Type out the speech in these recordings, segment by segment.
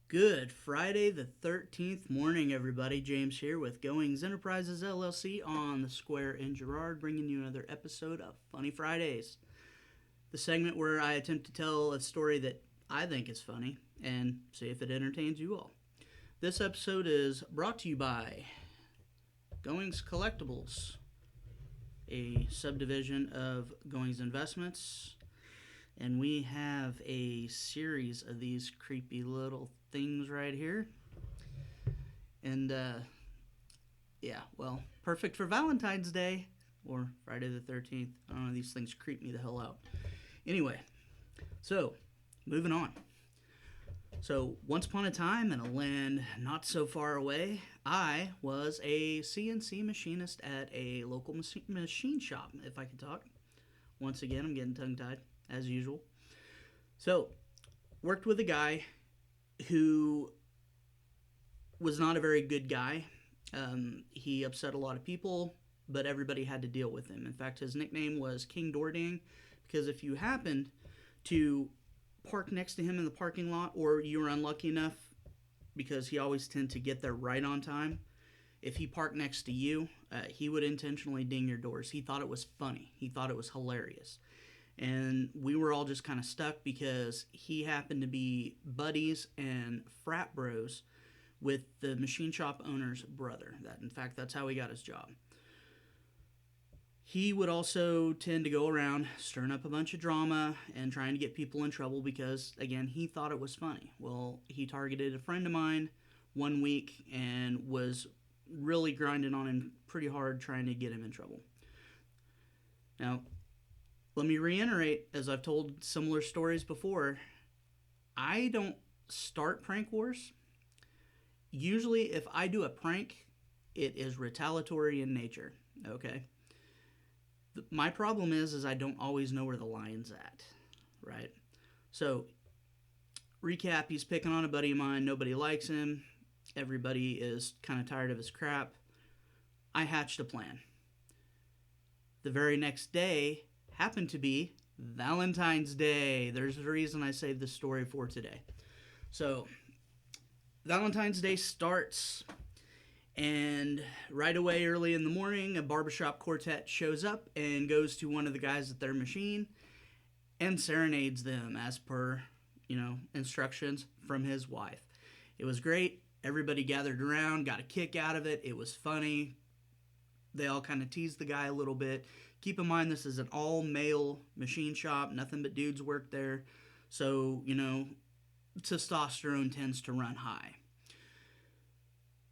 Good Friday the 13th morning, everybody. James here with Goings Enterprises LLC on the Square in Girard, bringing you another episode of Funny Fridays, the segment where I attempt to tell a story that I think is funny and see if it entertains you all. This episode is brought to you by Goings Collectibles, a subdivision of Goings Investments. And we have a series of these creepy little things right here. And, perfect for Valentine's Day or Friday the 13th. I don't know, these things creep me the hell out. Anyway, so moving on. So, once upon a time in a land not so far away, I was a CNC machinist at a local machine shop, if I can talk. Once again, I'm getting tongue tied, as usual. So, worked with a guy who was not a very good guy. He upset a lot of people, but everybody had to deal with him. In fact, his nickname was King Doording, because if you happened to park next to him in the parking lot, or you were unlucky enough, because he always tended to get there right on time, if he parked next to you, he would intentionally ding your doors. He thought it was funny. He thought it was hilarious. And we were all just kind of stuck because he happened to be buddies and frat bros with the machine shop owner's brother. In fact, that's how he got his job. He would also tend to go around stirring up a bunch of drama and trying to get people in trouble because, again, he thought it was funny. Well, he targeted a friend of mine one week and was really grinding on him pretty hard trying to get him in trouble. Now, let me reiterate, as I've told similar stories before, I don't start prank wars. Usually, if I do a prank, it is retaliatory in nature, okay? My problem is I don't always know where the line's at, right? So, recap, he's picking on a buddy of mine. Nobody likes him. Everybody is kind of tired of his crap. I hatched a plan. The very next day happened to be Valentine's Day. There's a reason I saved this story for today. So, Valentine's Day starts, and right away, early in the morning, a barbershop quartet shows up and goes to one of the guys at their machine and serenades them as per, instructions from his wife. It was great. Everybody gathered around, got a kick out of it. It was funny. They all kind of teased the guy a little bit. Keep in mind, this is an all-male machine shop. Nothing but dudes work there. So, testosterone tends to run high.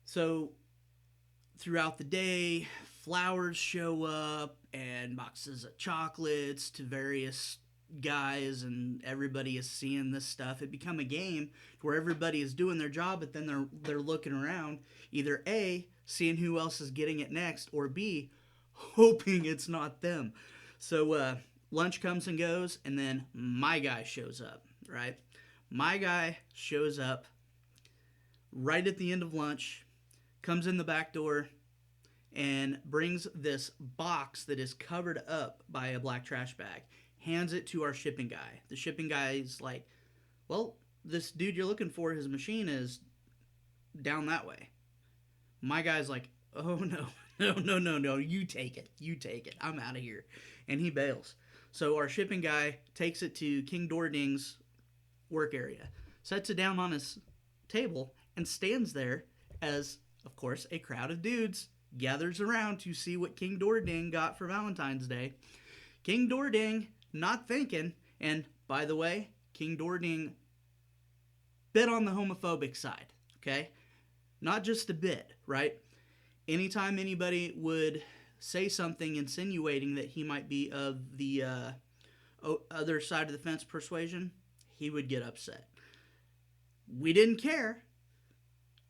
So, throughout the day, flowers show up and boxes of chocolates to various guys, and everybody is seeing this stuff. It become a game where everybody is doing their job, but then they're looking around, either A, seeing who else is getting it next, or B, hoping it's not them. So lunch comes and goes, and then my guy shows up, right? My guy shows up right at the end of lunch, comes in the back door, and brings this box that is covered up by a black trash bag, hands it to our shipping guy. The shipping guy is like, well, this dude you're looking for, his machine is down that way. My guy's like, oh no, no, you take it, I'm out of here. And he bails. So our shipping guy takes it to King Doording's work area, sets it down on his table, and stands there as, of course, a crowd of dudes gathers around to see what King Doording got for Valentine's Day. King Doording, not thinking, and by the way, King Doording bit on the homophobic side, okay? Not just a bit, right? Anytime anybody would say something insinuating that he might be of the other side of the fence persuasion, he would get upset. We didn't care.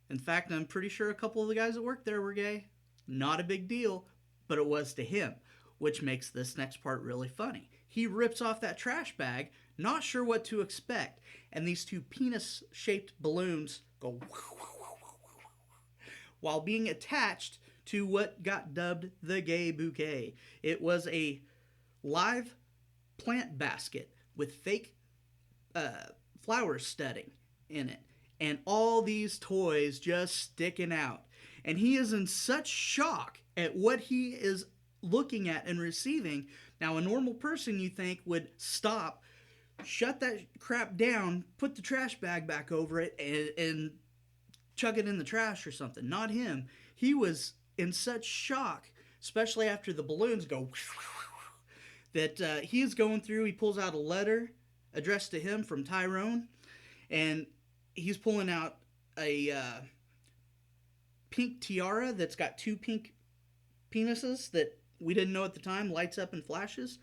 In fact, I'm pretty sure a couple of the guys that worked there were gay. Not a big deal, but it was to him, which makes this next part really funny. He rips off that trash bag, not sure what to expect, and these two penis-shaped balloons go while being attached to what got dubbed the gay bouquet. It was a live plant basket with fake flower studding in it. and all these toys just sticking out. And he is in such shock at what he is looking at and receiving. Now, a normal person, you think, would stop, shut that crap down, put the trash bag back over it, and chuck it in the trash or something. Not him. He was in such shock, especially after the balloons go, that he is going through. He pulls out a letter addressed to him from Tyrone, and he's pulling out a pink tiara that's got two pink penises that we didn't know at the time, lights up and flashes.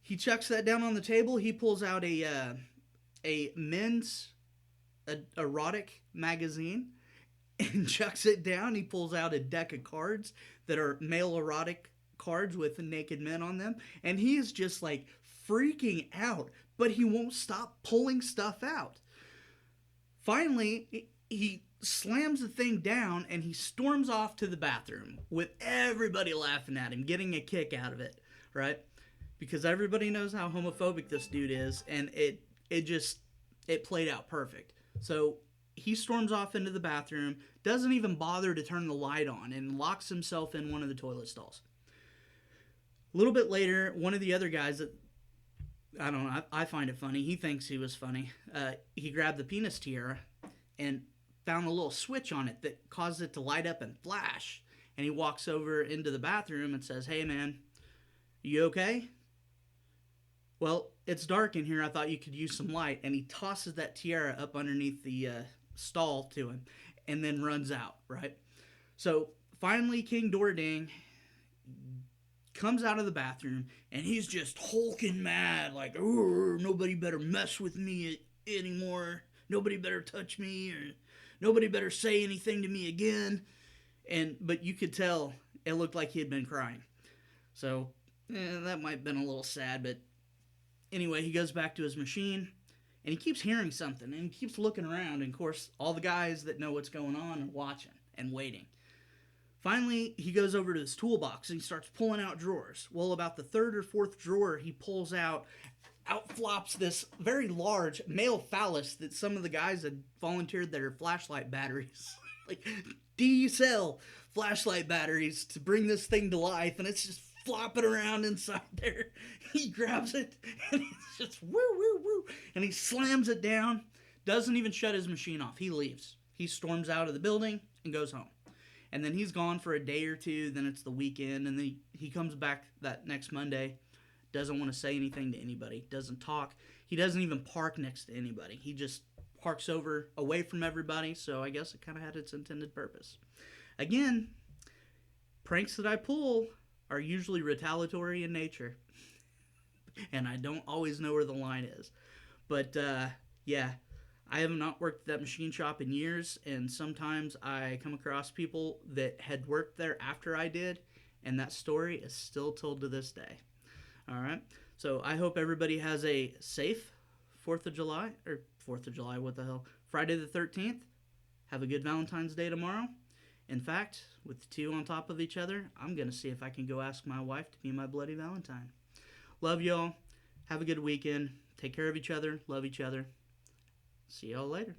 He chucks that down on the table. He pulls out a men's erotic magazine and chucks it down. He pulls out a deck of cards that are male erotic cards with naked men on them, and he is just like freaking out, but he won't stop pulling stuff out. Finally, he slams the thing down and he storms off to the bathroom with everybody laughing at him, getting a kick out of it, right? Because everybody knows how homophobic this dude is, and it played out perfect. So he storms off into the bathroom, doesn't even bother to turn the light on, and locks himself in one of the toilet stalls. A little bit later, one of the other guys that, I don't know, I find it funny. He thinks he was funny. He grabbed the penis tiara and found a little switch on it that caused it to light up and flash. And he walks over into the bathroom and says, "Hey, man, you okay?" "Well, it's dark in here. I thought you could use some light." And he tosses that tiara up underneath the stall to him and then runs out, right? So finally, King Dordang comes out of the bathroom and he's just hulking mad, like, nobody better mess with me anymore. Nobody better touch me, or nobody better say anything to me again. But you could tell it looked like he had been crying. So that might have been a little sad, but anyway, he goes back to his machine and he keeps hearing something and he keeps looking around. And of course, all the guys that know what's going on are watching and waiting. Finally, he goes over to his toolbox and he starts pulling out drawers. Well, about the third or fourth drawer he pulls out flops this very large male phallus that some of the guys had volunteered their flashlight batteries. Like, do you sell flashlight batteries to bring this thing to life? And it's just flopping around inside there. He grabs it and it's just woo, woo, woo. And he slams it down, doesn't even shut his machine off. He leaves. He storms out of the building and goes home. And then he's gone for a day or two. Then it's the weekend. And then he comes back that next Monday. Doesn't want to say anything to anybody. Doesn't talk. He doesn't even park next to anybody. He just parks over away from everybody. So I guess it kind of had its intended purpose. Again, pranks that I pull are usually retaliatory in nature. And I don't always know where the line is. But yeah, I have not worked at that machine shop in years, and sometimes I come across people that had worked there after I did, and that story is still told to this day. All right, so I hope everybody has a safe 4th of July, or 4th of July, what the hell, Friday the 13th. Have a good Valentine's Day tomorrow. In fact, with the two on top of each other, I'm going to see if I can go ask my wife to be my bloody Valentine. Love y'all. Have a good weekend. Take care of each other. Love each other. See y'all later.